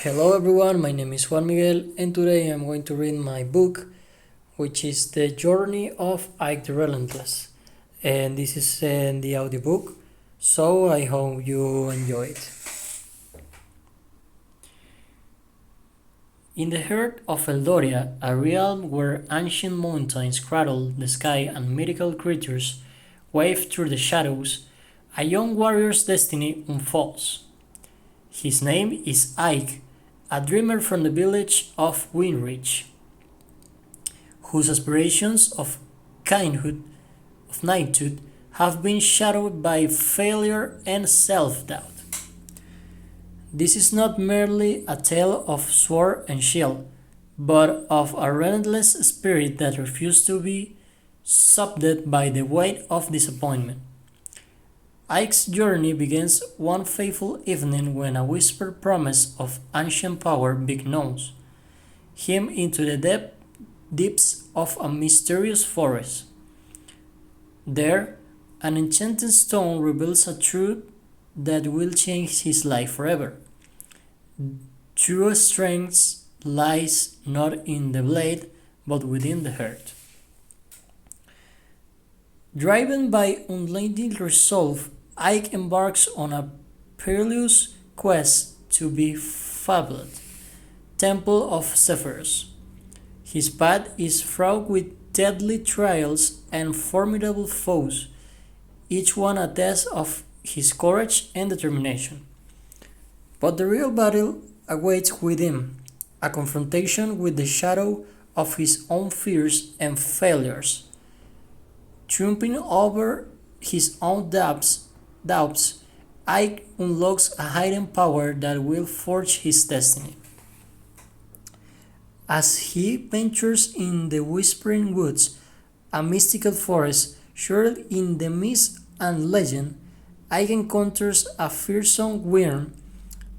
Hello everyone, my name is Juan Miguel and today I'm going to read my book which is The Journey of Ike the Relentless, and this is in the audiobook, so I hope you enjoy it. In the heart of Eldoria, a realm where ancient mountains cradle the sky and mythical creatures wave through the shadows, a young warrior's destiny unfolds. His name is Ike, a dreamer from the village of Winrich, whose aspirations of knighthood have been shadowed by failure and self-doubt. This is not merely a tale of sword and shield, but of a relentless spirit that refused to be subdued by the weight of disappointment. Ike's journey begins one fateful evening when a whispered promise of ancient power beckons him into the deeps of a mysterious forest. There, an enchanted stone reveals a truth that will change his life forever. True strength lies not in the blade, but within the heart. Driven by unending resolve, Ike embarks on a perilous quest to be fabled Temple of Zephyrus. His path is fraught with deadly trials and formidable foes, each one a test of his courage and determination. But the real battle awaits within, a confrontation with the shadow of his own fears and failures. Triumphing over his own doubts, Ike unlocks a hidden power that will forge his destiny. As he ventures in the whispering woods, a mystical forest shrouded in the mist and legend, Ike encounters a fearsome worm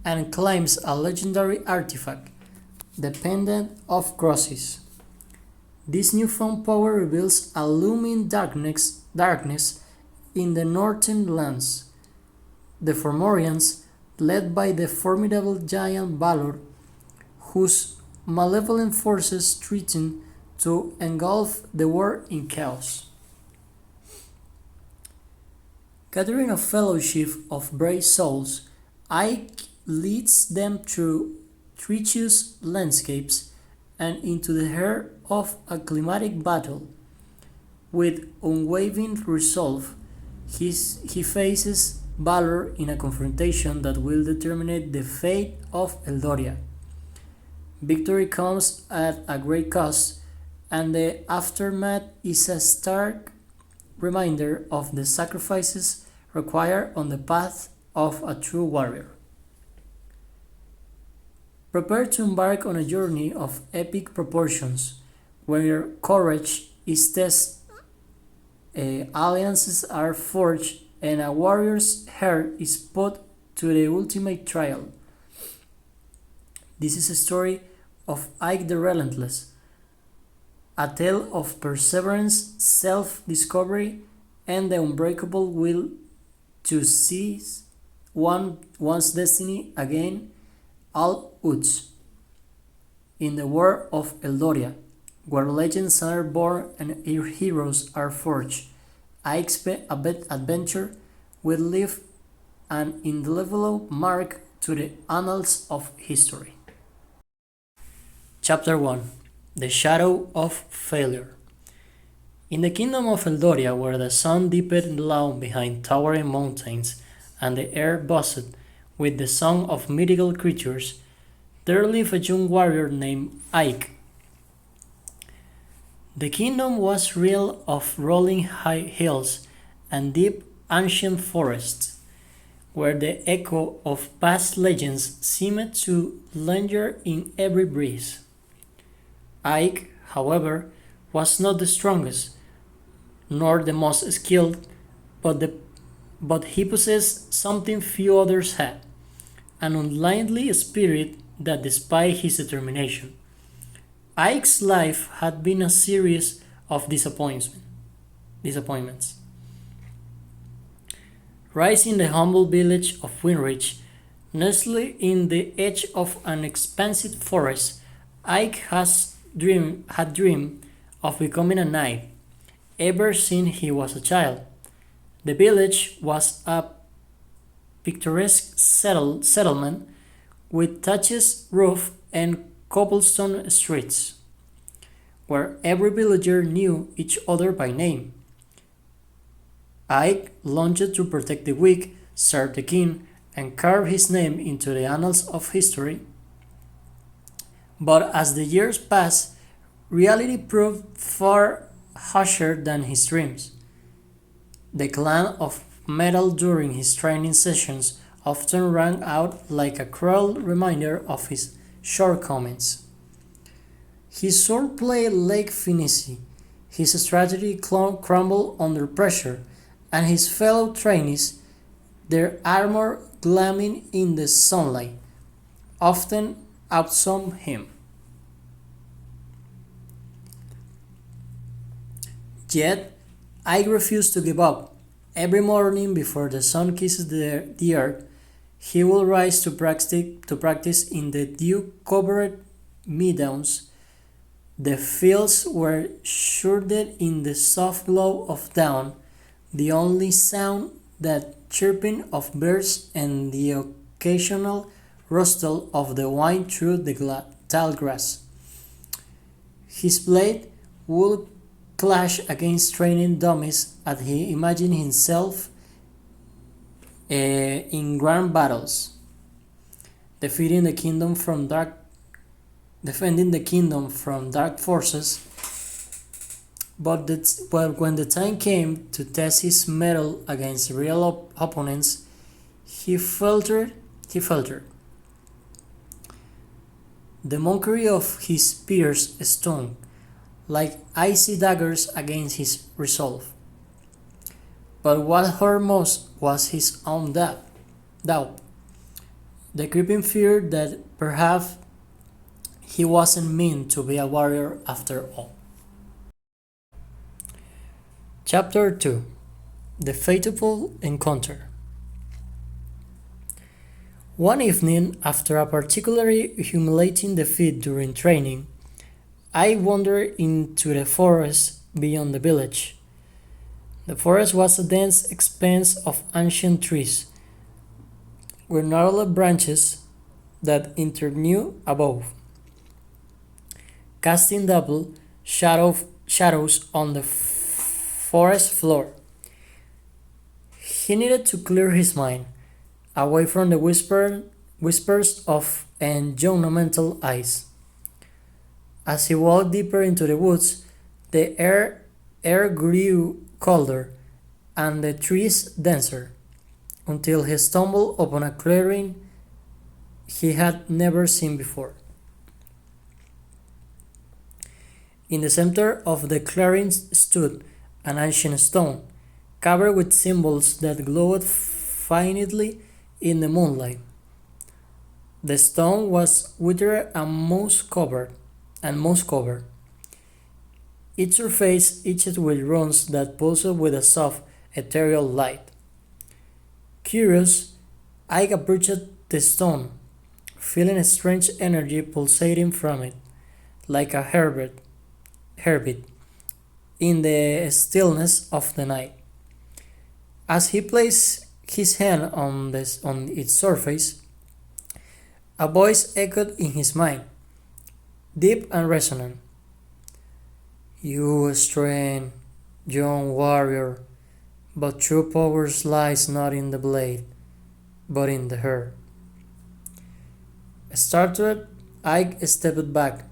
and claims a legendary artifact, the Pendant of Crosses. This newfound power reveals a looming darkness in the northern lands. The Fomorians, led by the formidable giant Valor, whose malevolent forces threaten to engulf the world in chaos. Gathering a fellowship of brave souls, Ike leads them through treacherous landscapes and into the heart of a climatic battle. With unwavering resolve, he faces Valor in a confrontation that will determine the fate of Eldoria. Victory comes at a great cost, and the aftermath is a stark reminder of the sacrifices required on the path of a true warrior. Prepare to embark on a journey of epic proportions, where courage is tested, alliances are forged, and a warrior's heart is put to the ultimate trial. This is a story of Ike the Relentless, a tale of perseverance, self-discovery, and the unbreakable will to seize one's destiny again all odds. In the world of Eldoria, where legends are born and heroes are forged, Ike's adventure will leave an indelible mark to the annals of history. Chapter 1: The Shadow of Failure. In the kingdom of Eldoria, where the sun dipped low behind towering mountains and the air buzzed with the song of mythical creatures, there lived a young warrior named Ike. The kingdom was real of rolling high hills and deep ancient forests, where the echo of past legends seemed to linger in every breeze. Ike, however, was not the strongest, nor the most skilled, but he possessed something few others had, an unlikely spirit that defied his determination. Ike's life had been a series of disappointments. Raised in the humble village of Winrich, Nestled in the edge of an expansive forest, Ike had dreamed of becoming a knight ever since he was a child. The village was a picturesque settlement with thatched roof and cobblestone streets, where every villager knew each other by name. Ike longed to protect the weak, serve the king, and carve his name into the annals of history. But as the years passed, reality proved far harsher than his dreams. The clan of metal during his training sessions often rang out like a cruel reminder of his shortcomings. His swordplay lacked finesse, his strategy crumbled under pressure, and his fellow trainees, their armor gleaming in the sunlight, often outshone him. Yet, I refused to give up. Every morning before the sun kisses the earth, he will rise to practice in the dew-covered meadows. The fields were shrouded in the soft glow of dawn, the only sound that chirping of birds and the occasional rustle of the wind through the tall grass. His blade would clash against training dummies as he imagined himself in grand battles, defending the kingdom from dark forces. But when the time came to test his mettle against real opponents, he faltered. The mockery of his peers stung, like icy daggers against his resolve. But what hurt most was his own doubt, the creeping fear that perhaps he wasn't meant to be a warrior after all. Chapter 2. The Fateful Encounter. One evening, after a particularly humiliating defeat during training, I wandered into the forest beyond the village. The forest was a dense expanse of ancient trees, with gnarled branches that interknew above, casting double shadows on the forest floor. He needed to clear his mind, away from the whispers of judgmental eyes. As he walked deeper into the woods, the air grew colder and the trees denser, until he stumbled upon a clearing he had never seen before. In the center of the clearing stood an ancient stone, covered with symbols that glowed faintly in the moonlight. The stone was withered and moss-covered, its surface etched with runes that pulsed with a soft, ethereal light. Curious, I approached the stone, feeling a strange energy pulsating from it, like a heartbeat, in the stillness of the night. As he placed his hand on its surface, a voice echoed in his mind, deep and resonant. You strange, young warrior, but true power lies not in the blade, but in the heart. Startled, Ike stepped back,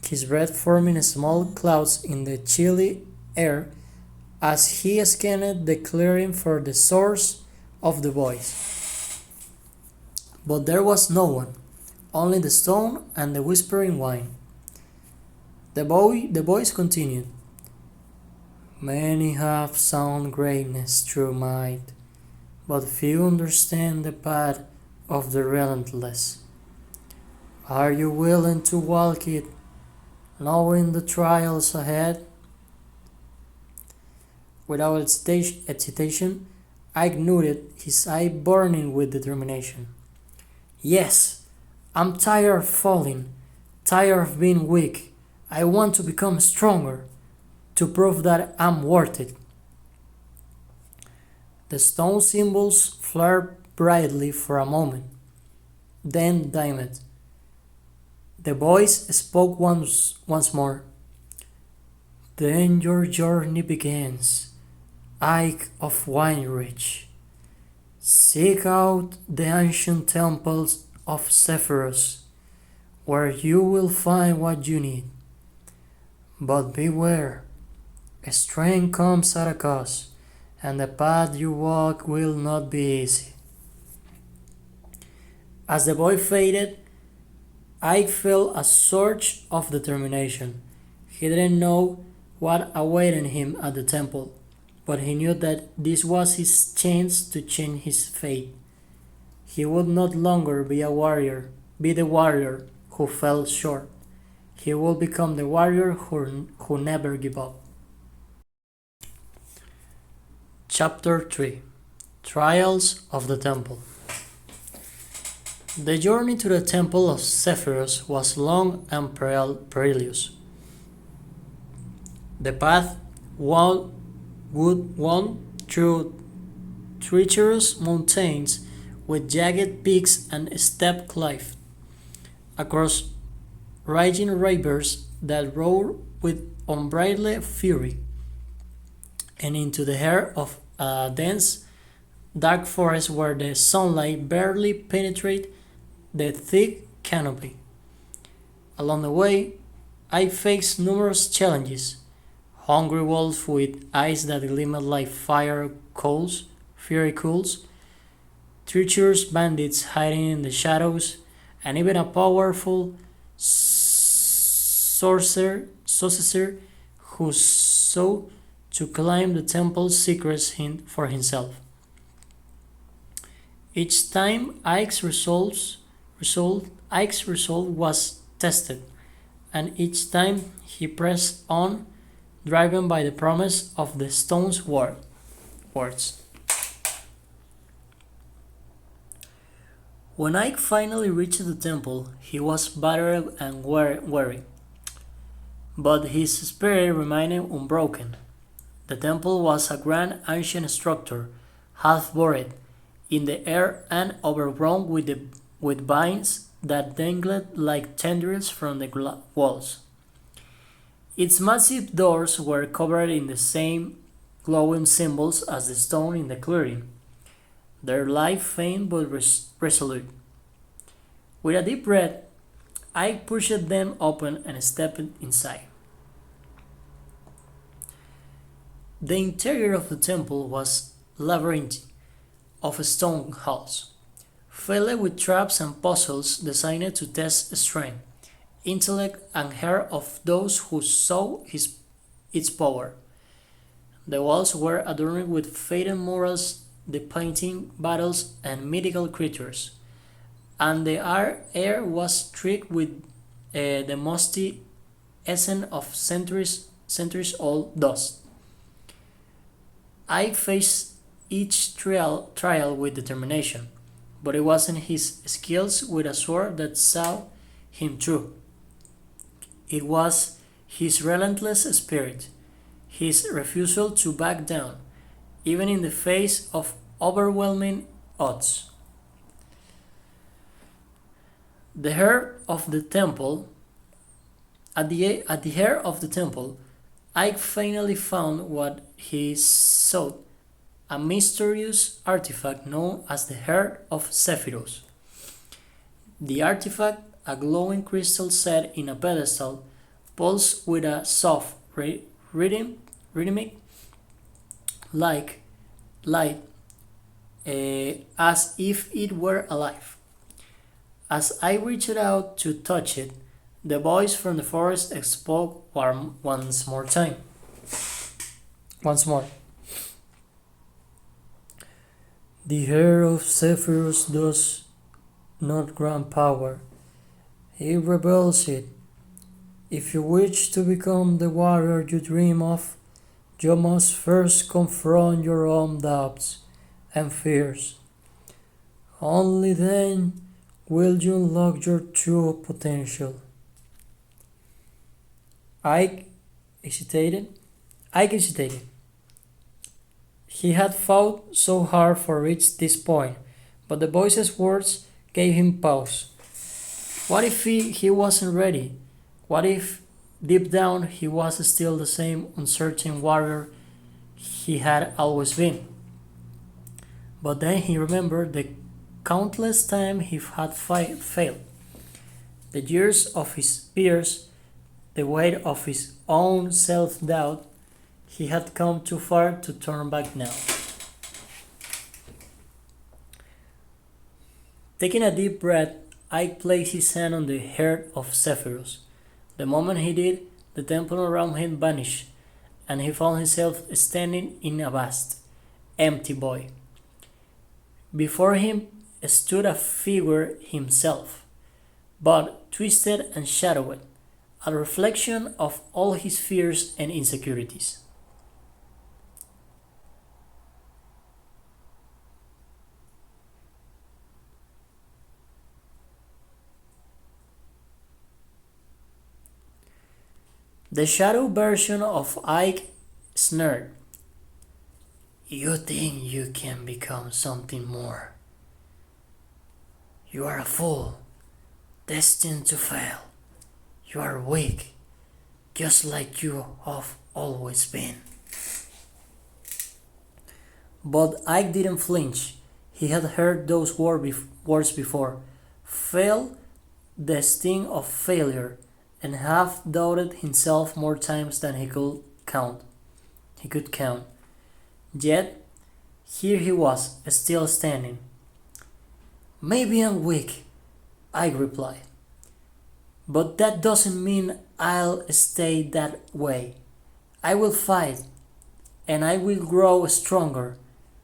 his breath forming small clouds in the chilly air as he scanned the clearing for the source of the voice. But there was no one, only the stone and the whispering wind. The voice continued. Many have sought greatness through might, but few understand the path of the relentless. Are you willing to walk it, knowing the trials ahead? Without hesitation, Ike noted, his eye burning with determination. Yes, I'm tired of falling, tired of being weak. I want to become stronger, to prove that I'm worth it. The stone symbols flared brightly for a moment, then dimmed. The voice spoke once more. Then your journey begins, Ike of Weinrich. Seek out the ancient temples of Zephyrus, where you will find what you need. But beware, strength comes at a cost, and the path you walk will not be easy. As the boy faded, Ike felt a surge of determination. He didn't know what awaited him at the temple, but he knew that this was his chance to change his fate. He would not longer be the warrior who fell short. He would become the warrior who never gave up. Chapter 3 Trials of the Temple. The journey to the Temple of Zephyrus was long and perilous. The path wound through treacherous mountains with jagged peaks and steep cliffs, across raging rivers that roared with unbridled fury, and into the heart of a dense, dark forest where the sunlight barely penetrated the thick canopy. Along the way, I faced numerous challenges: hungry wolves with eyes that gleamed like fiery coals, treacherous bandits hiding in the shadows, and even a powerful sorcerer who sought to claim the temple's secrets for himself. Each time Ike's resolve was tested, and each time he pressed on, driven by the promise of the stone's words. When Ike finally reached the temple, he was battered and weary, but his spirit remained unbroken. The temple was a grand ancient structure, half buried in the air and overgrown with vines that dangled like tendrils from the walls. Its massive doors were covered in the same glowing symbols as the stone in the clearing, their light faint but resolute. With a deep breath, I pushed them open and stepped inside. The interior of the temple was labyrinthine, of stone halls, filled with traps and puzzles designed to test strength, intellect, and heart of those who saw its power. The walls were adorned with faded murals depicting battles and mythical creatures, and the air was streaked with the musty essence of centuries-old dust. I faced each trial with determination, but it wasn't his skills with a sword that saw him through. It was his relentless spirit, his refusal to back down, even in the face of overwhelming odds. The heart of the temple, at the heart of the temple, Ike finally found what he sought, a mysterious artifact known as the Heart of Zephyrus. The artifact, a glowing crystal set in a pedestal, pulsed with a soft, rhythmic light, as if it were alive. As I reached out to touch it, the voice from the forest spoke once more. The heir of Zephyrus does not grant power, he rebels it. If you wish to become the warrior you dream of, you must first confront your own doubts and fears. Only then Will you unlock your true potential? Ike hesitated. Ike hesitated. He had fought so hard to reach this point, but the voice's words gave him pause. What if he wasn't ready? What if deep down he was still the same uncertain warrior he had always been? But then he remembered the countless times he had failed, the years of his fears, the weight of his own self-doubt. He had come too far to turn back now. Taking a deep breath, Ike placed his hand on the heart of Zephyrus. The moment he did, the temple around him vanished, and he found himself standing in a vast, empty void. Before him stood a figure himself, but twisted and shadowed, a reflection of all his fears and insecurities. The shadow version of Ike sneered. You think you can become something more. You are a fool, destined to fail. You are weak, just like you have always been. But Ike didn't flinch. He had heard those words before. Fail, the sting of failure, and half doubted himself more times than he could count. Yet, here he was, still standing. Maybe I'm weak, Ike replied. But that doesn't mean I'll stay that way. I will fight, and I will grow stronger,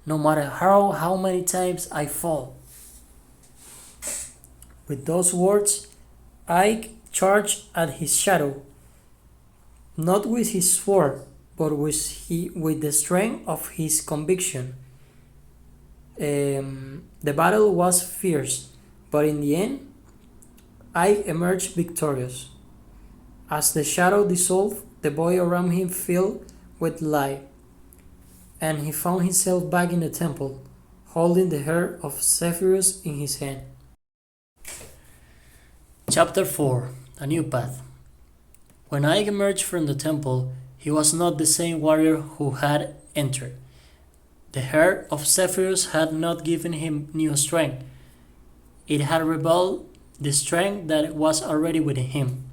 no matter how many times I fall. With those words, Ike charged at his shadow, not with his sword, but with the strength of his conviction. The battle was fierce, but in the end, I emerged victorious. As the shadow dissolved, the boy around him filled with light, and he found himself back in the temple, holding the hair of Zephyrus in his hand. Chapter 4: A New Path. When Ike emerged from the temple, he was not the same warrior who had entered. The hair of Zephyrus had not given him new strength. It had rebelled the strength that was already within him.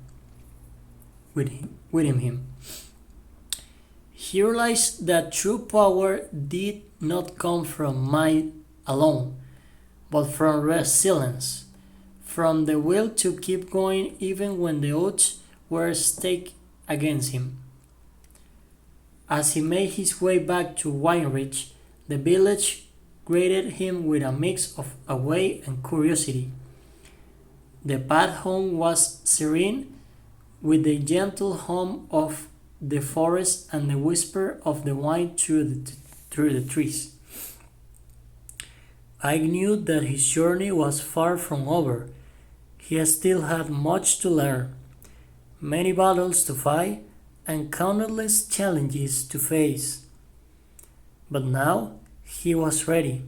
He realized that true power did not come from might alone, but from resilience, from the will to keep going even when the odds were stacked against him. As he made his way back to Weinrich, the village greeted him with a mix of awe and curiosity. The path home was serene, with the gentle hum of the forest and the whisper of the wind through the trees. I knew that his journey was far from over. He still had much to learn, many battles to fight, and countless challenges to face. But now he was ready.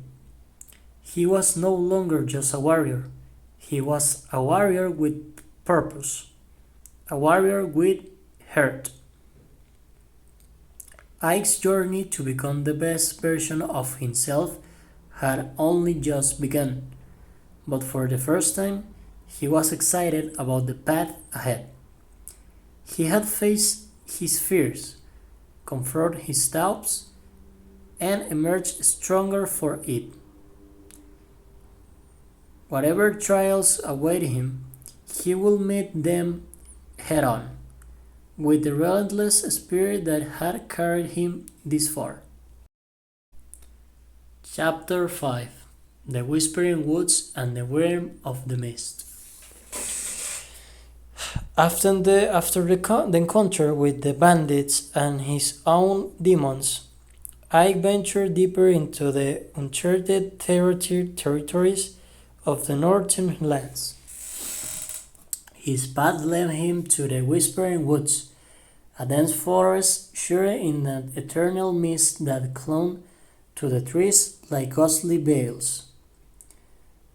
He was no longer just a warrior. He was a warrior with purpose, a warrior with heart. Ike's journey to become the best version of himself had only just begun, but for the first time, he was excited about the path ahead. He had faced his fears, confronted his doubts, and emerged stronger for it. Whatever trials awaited him, he will meet them head on, with the relentless spirit that had carried him this far. Chapter 5: The Whispering Woods and the Worm of the Mist. After the encounter with the bandits and his own demons, Ike ventured deeper into the uncharted territories of the northern lands. His path led him to the Whispering Woods, a dense forest shrouded in an eternal mist that clung to the trees like ghostly veils.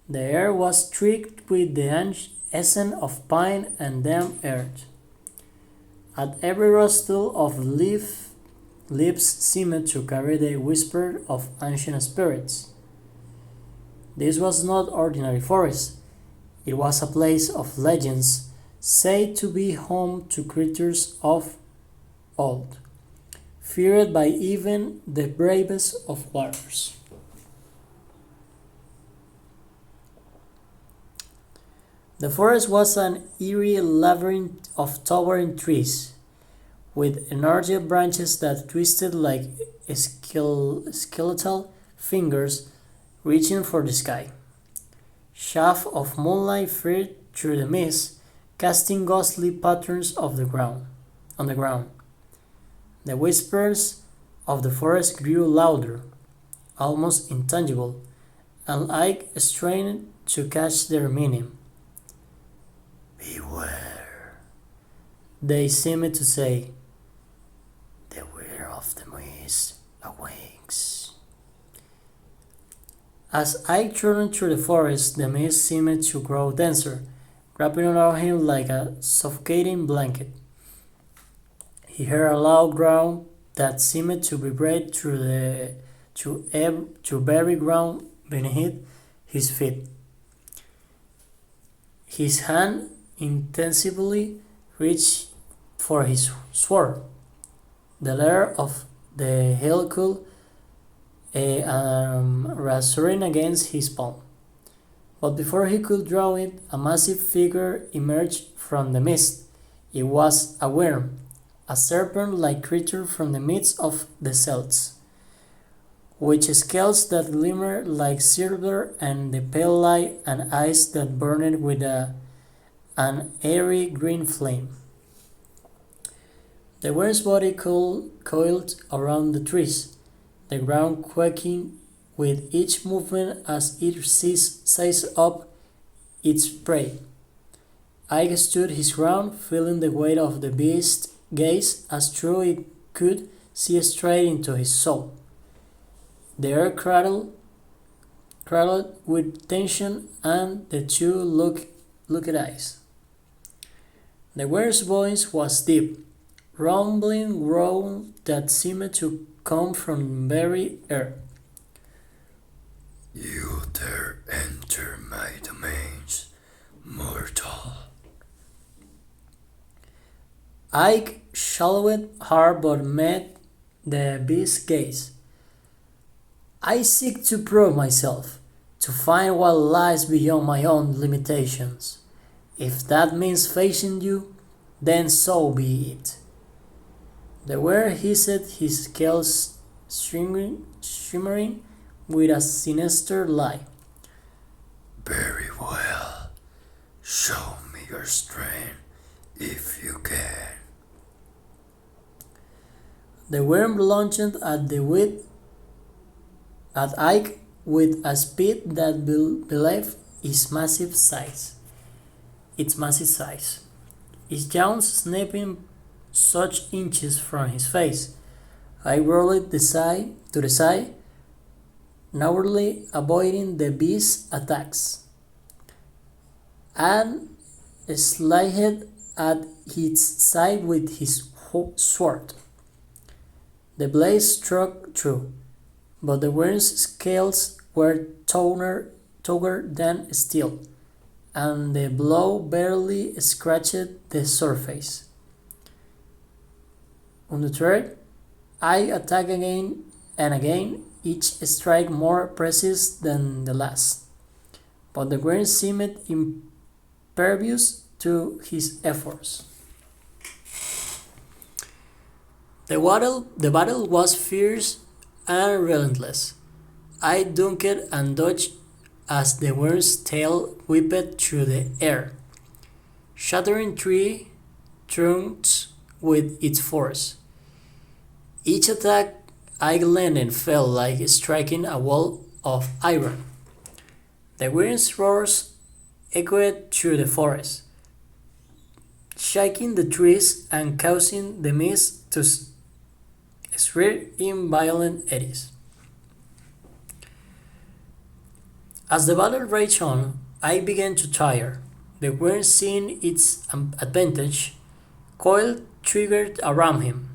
The air was thick with the essence of pine and damp earth. At every rustle of leaves seemed to carry the whisper of ancient spirits. This was not ordinary forest. It was a place of legends, said to be home to creatures of old, feared by even the bravest of warriors. The forest was an eerie labyrinth of towering trees, with enormous branches that twisted like skeletal fingers reaching for the sky. Shafts of moonlight flared through the mist, casting ghostly patterns on the ground. The whispers of the forest grew louder, almost intangible, and Ike strained to catch their meaning. Beware, they seemed to say. The weir of the mist awakes. As Ike turned through the forest, the mist seemed to grow denser, wrapping around him like a suffocating blanket. He heard a loud growl that seemed to vibrate through very ground beneath his feet. His hand intensively reached for his sword. The lair of the helical resonating against his palm. But before he could draw it, a massive figure emerged from the mist. It was a worm, a serpent-like creature from the midst of the Celts, with scales that glimmered like silver and the pale light and eyes that burned with an airy green flame. The worm's body coiled around the trees, the ground quaking with each movement as it seized up its prey. Ike stood his ground, feeling the weight of the beast's gaze as true it could see straight into his soul. The air cradled with tension, and the two looked eyes. The worm's voice was deep, rumbling growl that seemed to come from very air. You dare enter my domains, mortal. Ike swallowed hard but met the beast's gaze. I seek to prove myself, to find what lies beyond my own limitations. If that means facing you, then so be it. The worm hissed, his scales shimmering with a sinister light. Very well. Show me your strength, if you can. The worm lunged at Ike with a speed that belied its massive size. His jaws snapping such inches from his face. I rolled to the side, narrowly avoiding the beast's attacks, and sliced at its side with his sword. The blade struck through, but the worm's scales were taller than steel, and the blow barely scratched the surface. Undeterred, I attacked again and again, each strike more precise than the last. But the worm seemed impervious to his efforts. The battle was fierce and relentless. I ducked and dodged as the worm's tail whipped through the air, shattering tree trunks with its force. Each attack I landed felt like striking a wall of iron. The wind's roars echoed through the forest, shaking the trees and causing the mist to swirl in violent eddies. As the battle raged on, I began to tire. The wind, seeing its advantage, coiled triggered around him,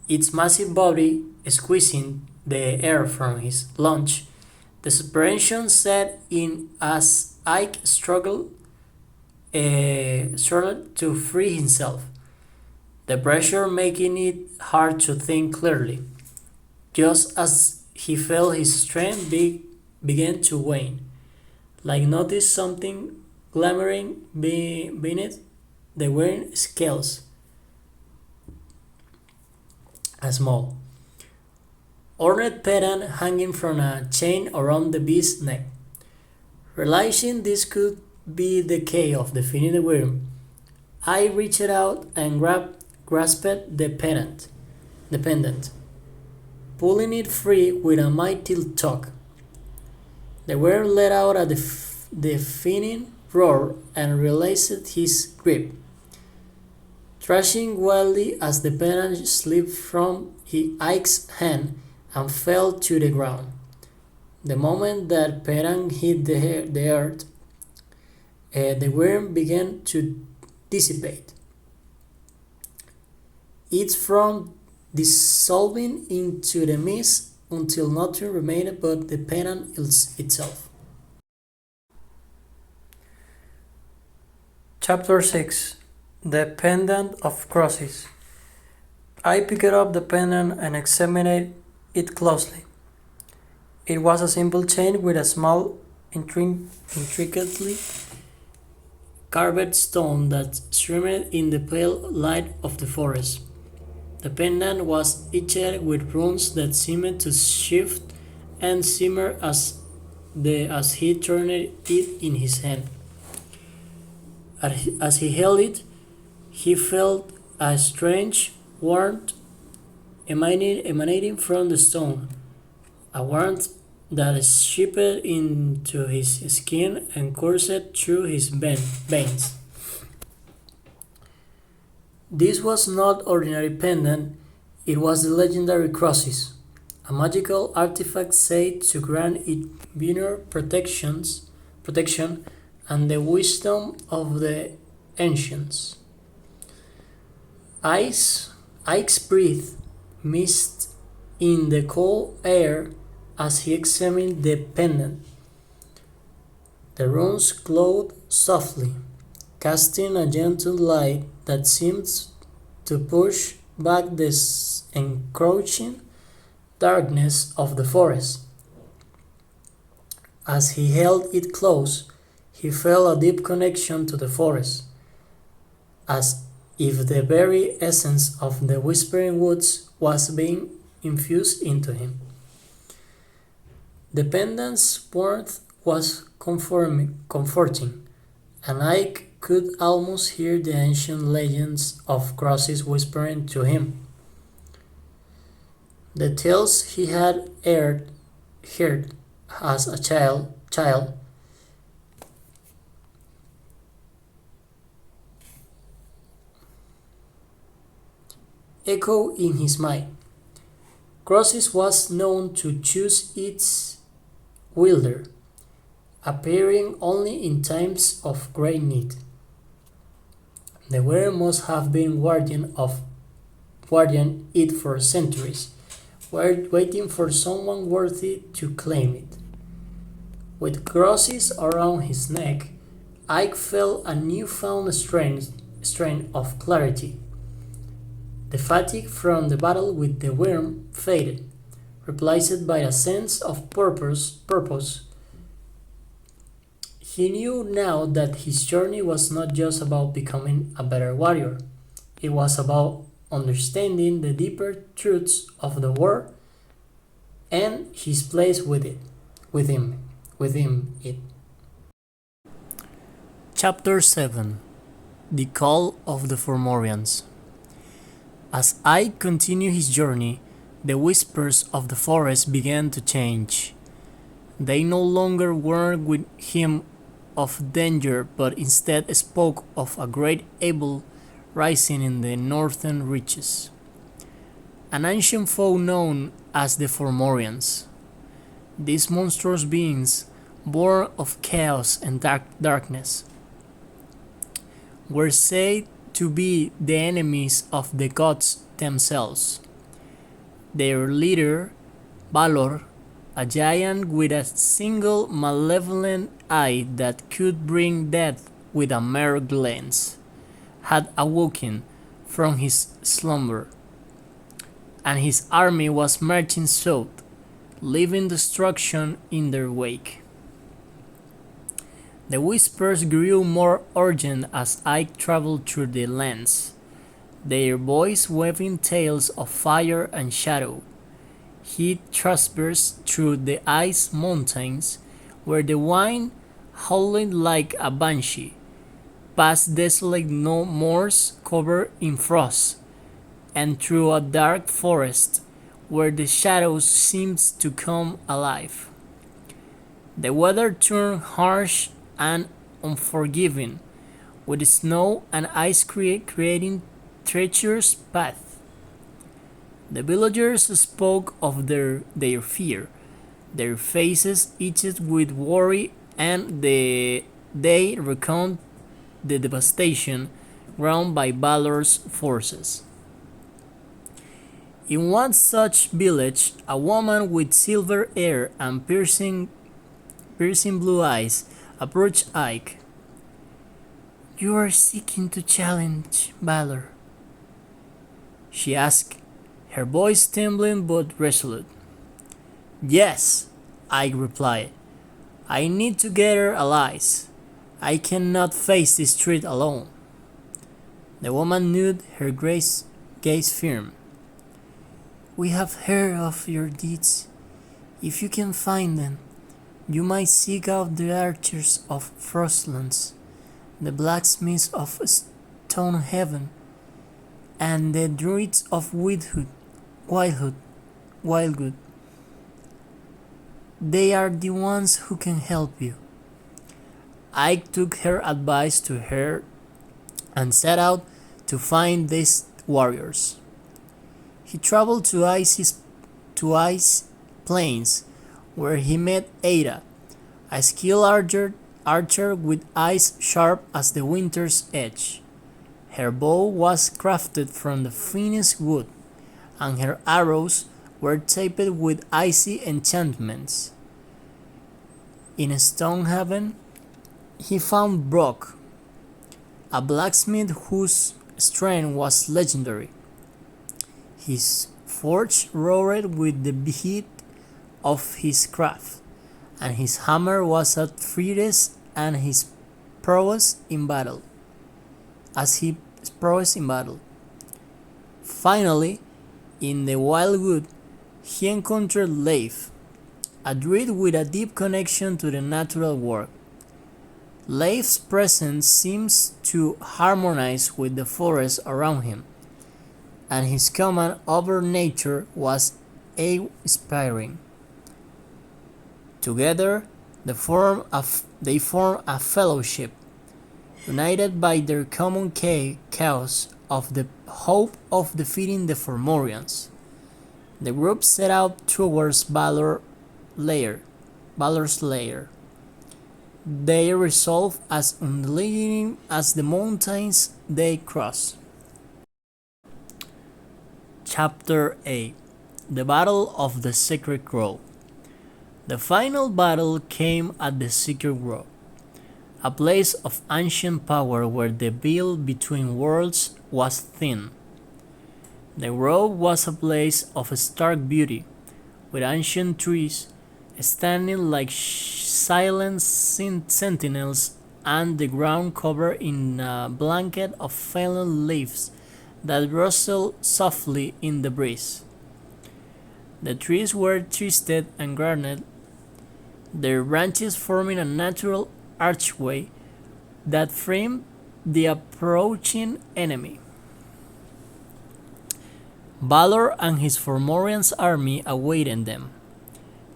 its massive body squeezing the air from his lunge. Desperation set in as Ike struggled to free himself, the pressure making it hard to think clearly. Just as he felt his strength began to wane, like noticed something glimmering beneath the wearing scales, a small, ornate pendant hanging from a chain around the beast's neck. Realizing this could be the key of defeating the worm, I reached out and grasped the pendant, pulling it free with a mighty tug. The worm let out a deafening roar and released his grip, thrashing wildly as the pendant slipped from Ike's hand and fell to the ground. The moment that pendant hit the earth, the worm began to dissipate, its front dissolving into the mist until nothing remained but the pendant itself. Chapter 6. The Pendant of Crosses. I picked up the pendant and examined it closely. It was a simple chain with a small, intricately carved stone that shimmered in the pale light of the forest. The pendant was etched with runes that seemed to shift and simmer as he turned it in his hand. As he held it, he felt a strange warmth emanating from the stone, a warmth that seeped into his skin and coursed through his veins. This was not ordinary pendant, it was the legendary crosses, a magical artifact said to grant it inner protection and the wisdom of the ancients. Ike's breath missed in the cold air as he examined the pendant. The runes glowed softly, casting a gentle light that seemed to push back the encroaching darkness of the forest. As he held it close, he felt a deep connection to the forest, as if the very essence of the Whispering Woods was being infused into him. The pendant's warmth was comforting, and Ike could almost hear the ancient legends of crosses whispering to him. The tales he had heard as a child echo in his mind. Crosses was known to choose its wielder, appearing only in times of great need. The wearer must have been guardian it for centuries, waiting for someone worthy to claim it. With crosses around his neck, Ike felt a newfound strain of clarity. The fatigue from the battle with the worm faded, replaced by a sense of purpose. He knew now that his journey was not just about becoming a better warrior. It was about understanding the deeper truths of the world and his place within it. Chapter 7. The Call of the Fomorians. As Ike continued his journey, the whispers of the forest began to change. They no longer warned with him of danger, but instead spoke of a great evil rising in the northern reaches, an ancient foe known as the Fomorians. These monstrous beings, born of chaos and darkness, were said to be the enemies of the gods themselves. Their leader, Valor, a giant with a single malevolent eye that could bring death with a mere glance, had awoken from his slumber, and his army was marching south, leaving destruction in their wake. The whispers grew more urgent as Ike traveled through the lands, their voice weaving tales of fire and shadow. He traversed through the ice mountains, where the wind howled like a banshee, past desolate moors covered in frost, and through a dark forest, where the shadows seemed to come alive. The weather turned harsh and unforgiving, with snow and ice creating treacherous paths. The villagers spoke of their fear, their faces itched with worry, and they recounted the devastation wrought by Valor's forces. In one such village, a woman with silver hair and piercing blue eyes approached Ike. "You are seeking to challenge Valor?" she asked, her voice trembling but resolute. "Yes," Ike replied. "I need to gather allies. I cannot face this threat alone." The woman nodded, her gaze firm. "We have heard of your deeds. If you can find them, you might seek out the archers of Frostlands, the blacksmiths of Stonehaven, and the druids of Wildwood. They are the ones who can help you." Ike took her advice to heart and set out to find these warriors. He traveled to Ice Plains, where he met Ada, a skilled archer with eyes sharp as the winter's edge. Her bow was crafted from the finest wood, and her arrows were taped with icy enchantments. In Stonehaven, he found Brock, a blacksmith whose strength was legendary. His forge roared with the heat of his craft, and his hammer was at fiercest and his prowess in battle. Finally, in the Wildwood, he encountered Leif, a druid with a deep connection to the natural world. Leif's presence seems to harmonize with the forest around him, and his command over nature was awe-inspiring. Together, they form a fellowship, united by their common cause of the hope of defeating the Fomorians. The group set out towards Valor's lair. They resolved as unrelenting as the mountains they crossed. Chapter 8: The Battle of the Secret Grove. The final battle came at the Secret Grove, a place of ancient power where the veil between worlds was thin. The grove was a place of stark beauty, with ancient trees standing like silent sentinels and the ground covered in a blanket of fallen leaves that rustled softly in the breeze. The trees were twisted and garnered, their branches forming a natural archway that framed the approaching enemy. Valor and his Fomorians army awaited them,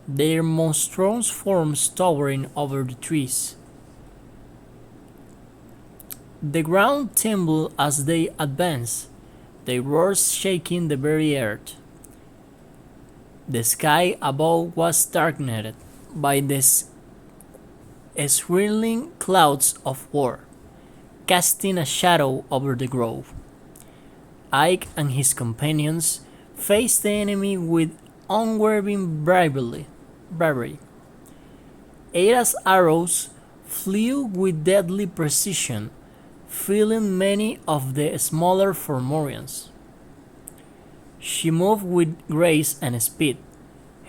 their monstrous forms towering over the trees. The ground trembled as they advanced, their roars shaking the very earth. The sky above was darkened by the swirling clouds of war, casting a shadow over the grove. Ike and his companions faced the enemy with unwavering bravery. Ada's arrows flew with deadly precision, filling many of the smaller Fomorians. She moved with grace and speed,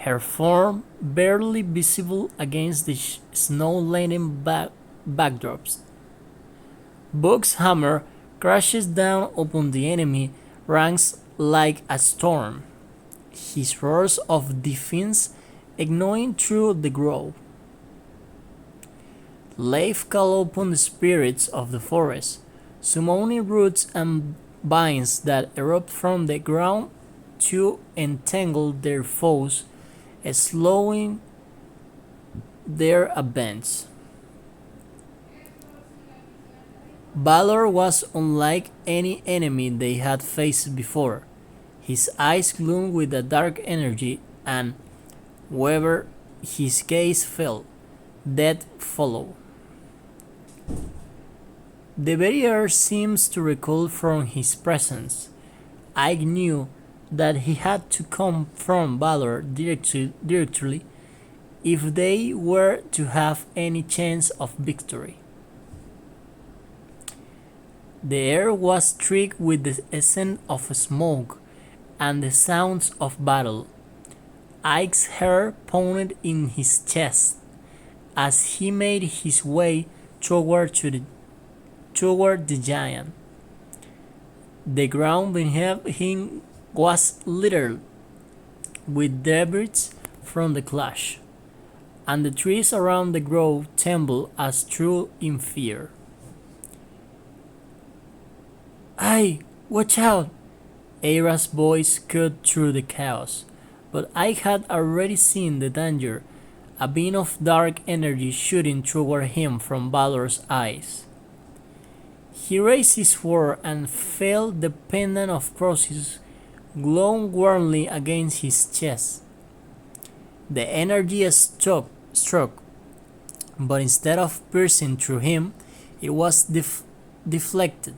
her form barely visible against the snow-laden backdrops. Buck's hammer crashes down upon the enemy ranks like a storm, his roars of defense echoing through the grove. Leif called upon the spirits of the forest, summoning roots and vines that erupt from the ground to entangle their foes, slowing their advance. Balor was unlike any enemy they had faced before. His eyes glowed with a dark energy, and wherever his gaze fell, death followed. The very air seems to recoil from his presence. I knew that he had to come from Balor directly if they were to have any chance of victory. The air was thick with the scent of smoke and the sounds of battle. Ike's hair pounded in his chest as he made his way toward the giant. The ground beneath him was littered with debris from the clash, and the trees around the grove trembled as though in fear. "Hey, watch out!" Era's voice cut through the chaos, but I had already seen the danger, a beam of dark energy shooting toward him from Balor's eyes. He raised his sword and felt the pendant of crosses glow warmly against his chest. The energy struck, but instead of piercing through him, it was deflected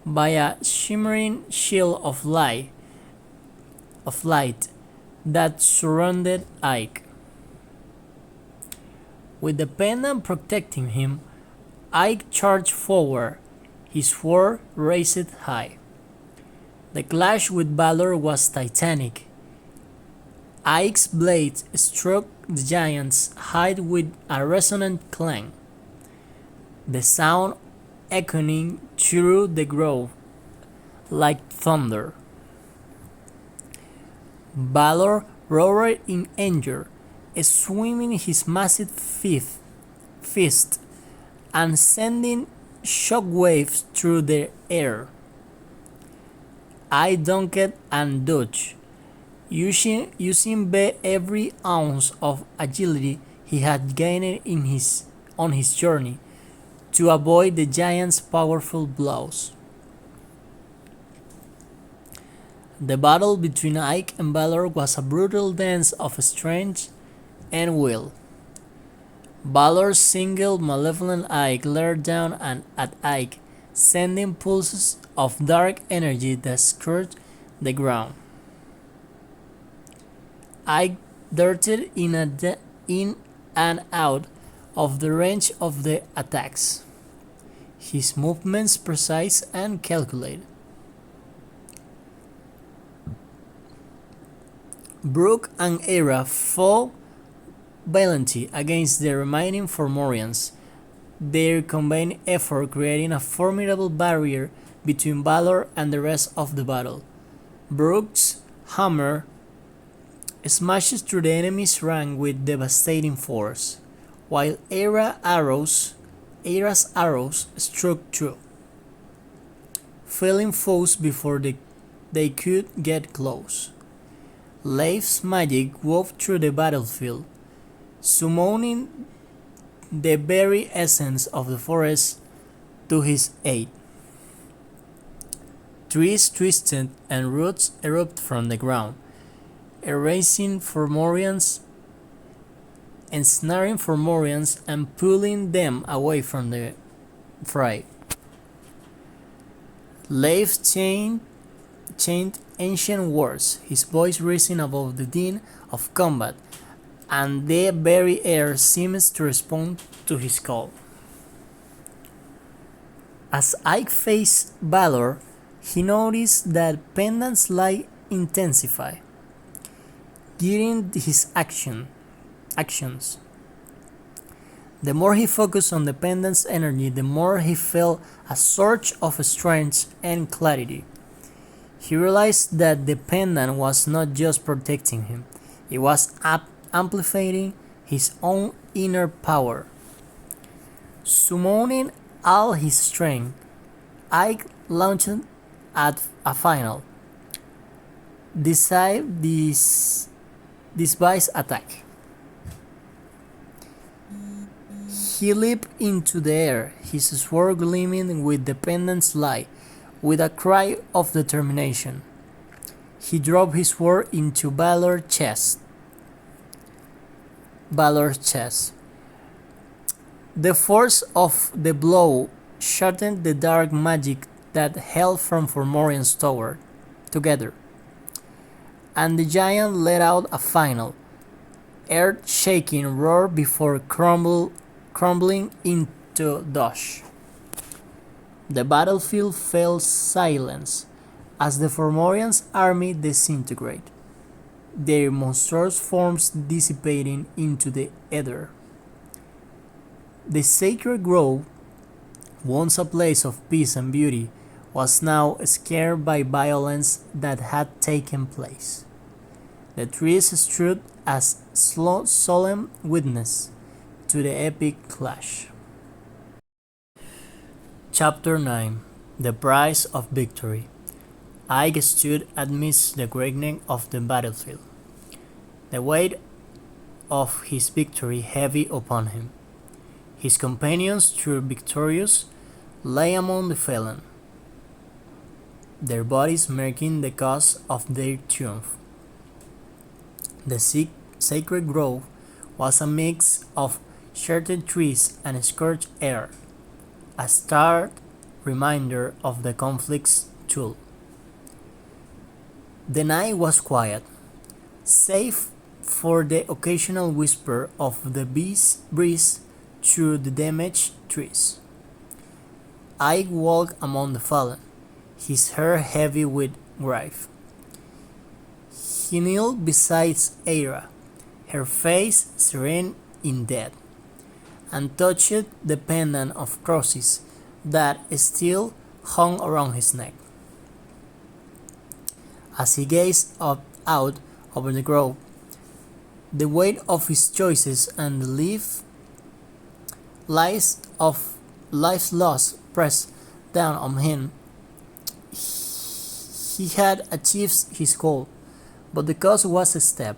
by a shimmering shield of light that surrounded Ike. With the pendant protecting him, Ike charged forward, his sword raised high. The clash with Balor was titanic. Ike's blade struck the giant's hide with a resonant clang, the sound echoing through the grove like thunder. Balor roared in anger, swinging his massive fist and sending shockwaves through the air. I ducked and dodged, using every ounce of agility he had gained on his journey to avoid the giant's powerful blows. The battle between Ike and Balor was a brutal dance of strength and will. Balor's single malevolent eye glared down at Ike, sending pulses of dark energy that scourged the ground. Ike darted in and out of the range of the attacks, his movements precise and calculated. Brooke and Era fought valiantly against the remaining Fomorians, their combined effort creating a formidable barrier between Balor and the rest of the battle. Brooke's hammer smashes through the enemy's rank with devastating force, while Era's arrows struck through, felling foes before they could get close. Leif's magic wove through the battlefield, summoning the very essence of the forest to his aid. Trees twisted and roots erupted from the ground, erasing Fomorians, ensnaring Fomorians and pulling them away from the fray. Leif chanted ancient words, his voice rising above the din of combat, and the very air seemed to respond to his call. As Ike faced Valor, he noticed that Pendant's light intensified, guiding his actions. The more he focused on the Pendant's energy, the more he felt a surge of strength and clarity. He realized that the pendant was not just protecting him, it was amplifying his own inner power. Summoning all his strength, Ike launched at a final, disguised attack. He leaped into the air, his sword gleaming with the pendant's light. With a cry of determination, he drove his sword into Valor's chest. The force of the blow shattered the dark magic that held from Fomorian's tower together, and the giant let out a final, earth-shaking roar before crumbling into dust. The battlefield fell silent as the Fomorians' army disintegrated, their monstrous forms dissipating into the ether. The sacred grove, once a place of peace and beauty, was now scared by violence that had taken place. The trees stood as solemn witness to the epic clash. Chapter 9 The Price of Victory. Ike stood amidst the greatness of the battlefield, the weight of his victory heavy upon him. His companions, though victorious, lay among the fallen, their bodies marking the cause of their triumph. The sacred grove was a mix of shattered trees and scorched air, a stark reminder of the conflict's toll. The night was quiet, save for the occasional whisper of the breeze through the damaged trees. Ike walked among the fallen, his hair heavy with grief. He knelt beside Aira, her face serene in death, and touched the pendant of crosses that still hung around his neck. As he gazed out over the grove, the weight of his choices and the lives of life's loss pressed down on him. He had achieved his goal, but the cost was a step.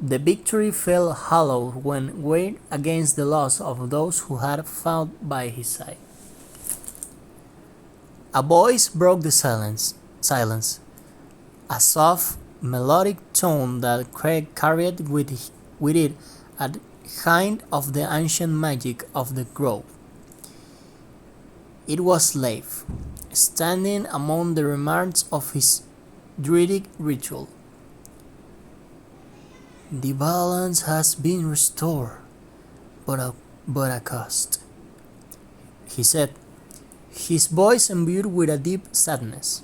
The victory fell hollow when weighed against the loss of those who had fought by his side. A voice broke the silence, a soft, melodic tone that carried with it a hint of the ancient magic of the grove. It was Leif, standing among the remnants of his druidic ritual. The balance has been restored, but at a cost, he said, his voice imbued with a deep sadness.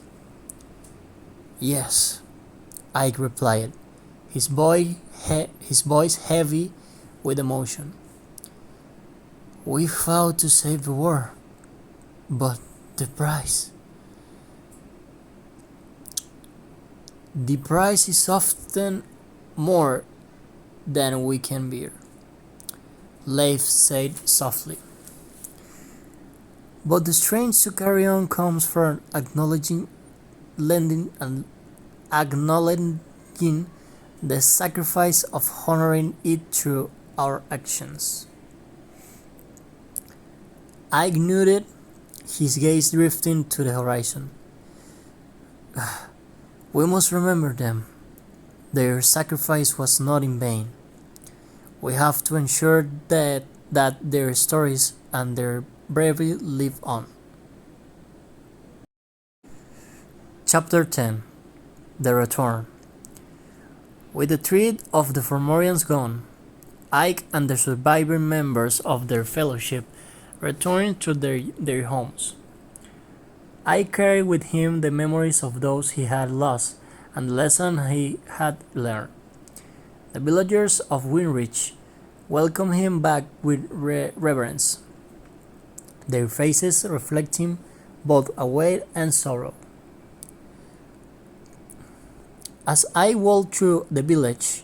Yes, Ike replied, his voice heavy with emotion. We fought to save the world, but the price. The price is often more than we can bear, Leif said softly. But the strength to carry on comes from acknowledging begin the sacrifice of honoring it through our actions. Ike nodded, his gaze drifting to the horizon. We must remember them. Their sacrifice was not in vain. We have to ensure that their stories and their bravery live on. Chapter 10. The Return. With the threat of the Fomorians gone, Ike and the surviving members of their fellowship returned to their homes. Ike carried with him the memories of those he had lost and the lesson he had learned. The villagers of Winrich welcomed him back with reverence, their faces reflecting both await and sorrow. As I walked through the village,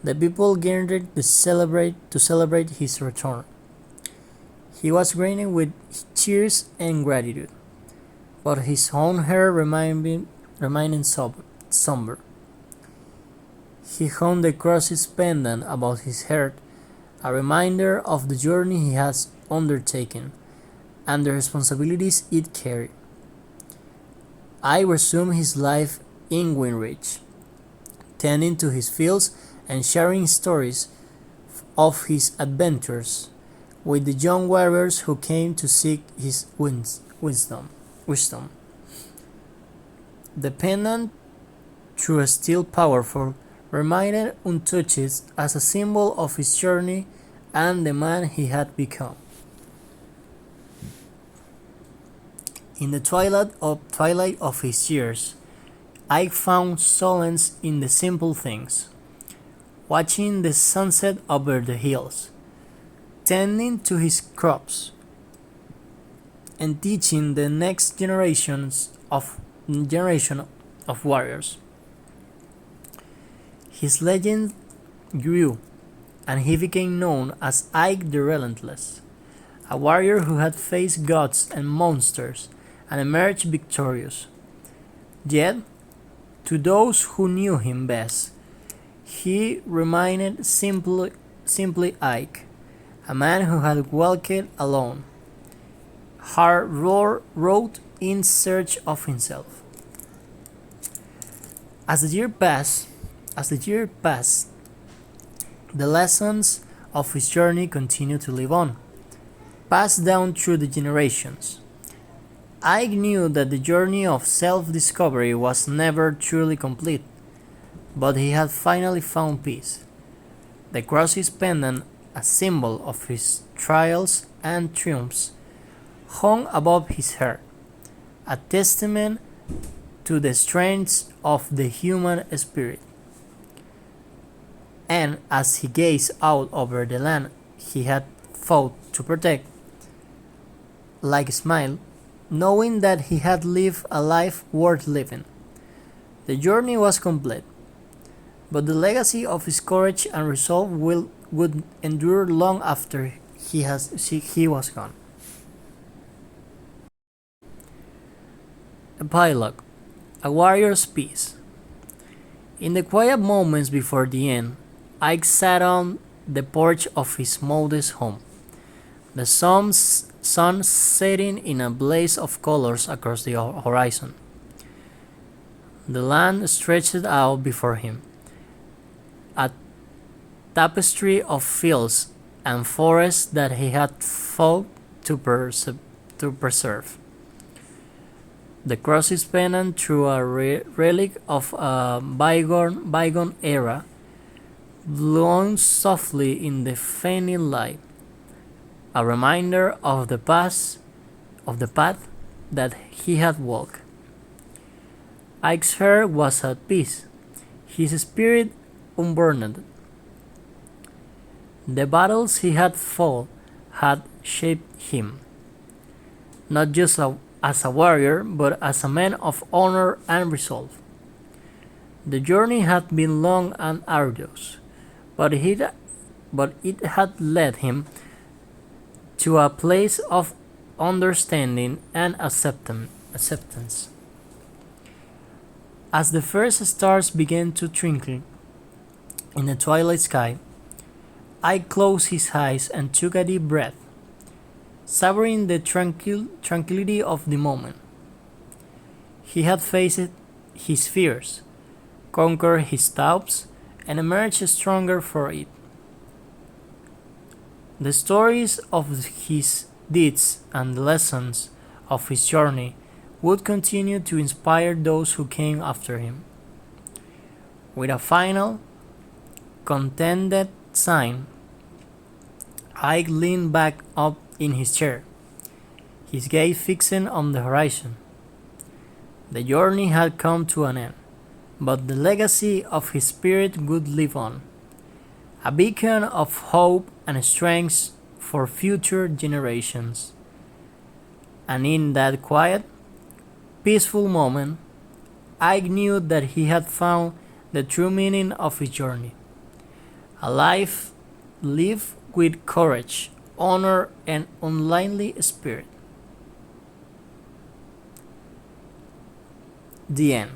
the people gathered to celebrate his return. He was grinning with cheers and gratitude, but his own hair remained somber. He hung the cross's pendant about his head, a reminder of the journey he has undertaken and the responsibilities it carried. I resumed his life in Winrich, tending to his fields and sharing stories of his adventures with the young warriors who came to seek his wisdom. The pendant, though still powerful, remained untouched as a symbol of his journey and the man he had become. In the twilight of his years, I found solace in the simple things, watching the sunset over the hills, tending to his crops, and teaching the next generation of warriors. His legend grew, and he became known as Ike the Relentless, a warrior who had faced gods and monsters and emerged victorious. Yet, to those who knew him best, he remained simply Ike, a man who had walked alone, hard road in search of himself. As the year passed, the lessons of his journey continued to live on, passed down through the generations. I knew that the journey of self-discovery was never truly complete, but he had finally found peace. The cross's pendant, a symbol of his trials and triumphs, hung above his head, a testament to the strength of the human spirit. And as he gazed out over the land he had fought to protect, like a smile, knowing that he had lived a life worth living. The journey was complete, but the legacy of his courage and resolve would endure long after he was gone. Epilogue: A Warrior's Peace. In the quiet moments before the end, Ike sat on the porch of his modest home, the sun setting in a blaze of colors across the horizon. The land stretched out before him, a tapestry of fields and forests that he had fought to preserve. The cross's pendant, through a relic of a bygone era, glowed softly in the fading light, a reminder of the path that he had walked. Ike's heart was at peace, his spirit unburdened. The battles he had fought had shaped him, not just as a warrior, but as a man of honor and resolve. The journey had been long and arduous, but it had led him to a place of understanding and acceptance. As the first stars began to twinkle in the twilight sky, Ike closed his eyes and took a deep breath, savoring the tranquility of the moment. He had faced his fears, conquered his doubts, and emerged stronger for it. The stories of his deeds and the lessons of his journey would continue to inspire those who came after him. With a final, contented sigh, Ike leaned back up in his chair, his gaze fixed on the horizon. The journey had come to an end, but the legacy of his spirit would live on, a beacon of hope and strength for future generations. And in that quiet, peaceful moment, Ike knew that he had found the true meaning of his journey. A life lived with courage, honor, and unlimited spirit. The end.